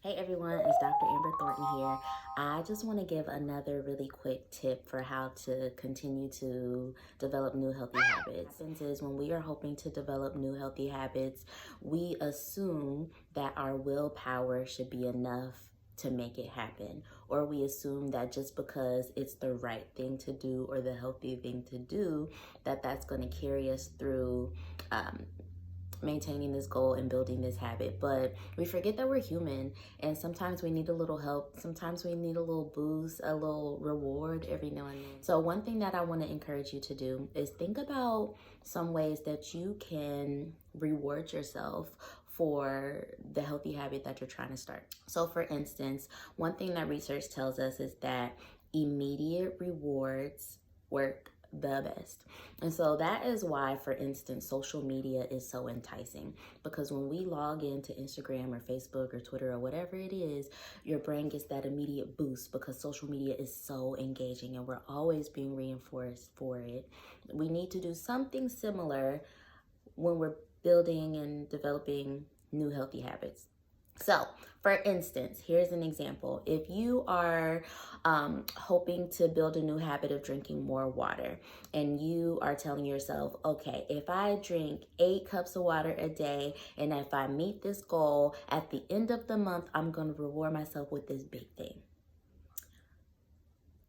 Hey everyone, it's Dr. Amber Thornton here. I just want to give another really quick tip for how to continue to develop new healthy habits. What happens is when we are hoping to develop new healthy habits, we assume that our willpower should be enough to make it happen, or we assume that just because it's the right thing to do or the healthy thing to do, that that's going to carry us through maintaining this goal and building this habit. But we forget that we're human, and sometimes we need a little help. Sometimes we need a little boost, a little reward every now and then. So one thing that I want to encourage you to do is think about some ways that you can reward yourself for the healthy habit that you're trying to start. So for instance, one thing that research tells us is that immediate rewards work the best. And so that is why, for instance, social media is so enticing, because when we log into Instagram or Facebook or Twitter or whatever it is, your brain gets that immediate boost because social media is so engaging and we're always being reinforced for it. We need to do something similar when we're building and developing new healthy habits. So, for instance, here's an example. If you are hoping to build a new habit of drinking more water, and you are telling yourself, okay, if I drink 8 cups of water a day, and if I meet this goal at the end of the month, I'm going to reward myself with this big thing.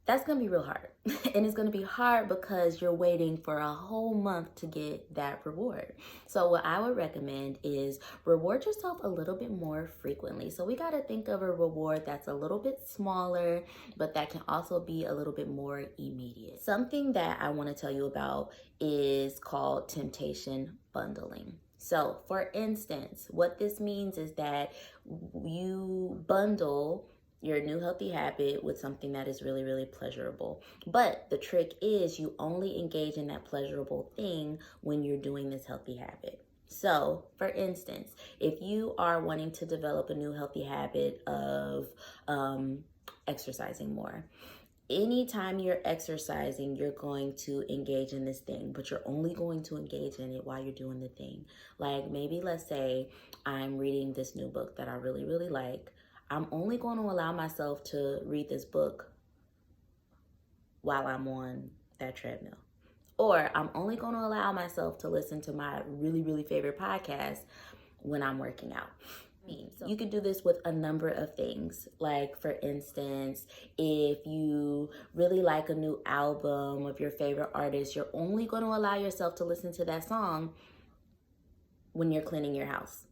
That's going to be real hard. And it's going to be hard because you're waiting for a whole month to get that reward. So what I would recommend is reward yourself a little bit more frequently. So we got to think of a reward that's a little bit smaller, but that can also be a little bit more immediate. Something that I want to tell you about is called temptation bundling. So for instance, what this means is that you bundle your new healthy habit with something that is really, really pleasurable. But the trick is you only engage in that pleasurable thing when you're doing this healthy habit. So, for instance, if you are wanting to develop a new healthy habit of exercising more, anytime you're exercising, you're going to engage in this thing, but you're only going to engage in it while you're doing the thing. Like maybe let's say I'm reading this new book that I really, really like. I'm only going to allow myself to read this book while I'm on that treadmill. Or I'm only going to allow myself to listen to my really, really favorite podcast when I'm working out. So you can do this with a number of things. Like, for instance, if you really like a new album of your favorite artist, you're only going to allow yourself to listen to that song when you're cleaning your house,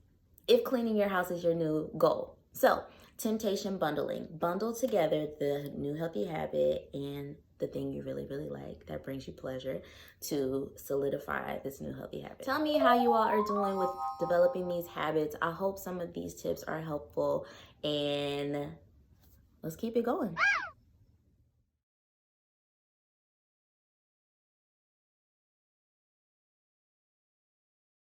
if cleaning your house is your new goal. So temptation bundling. Bundle together the new healthy habit and the thing you really, really like that brings you pleasure to solidify this new healthy habit. Tell me how you all are doing with developing these habits. I hope some of these tips are helpful, and let's keep it going.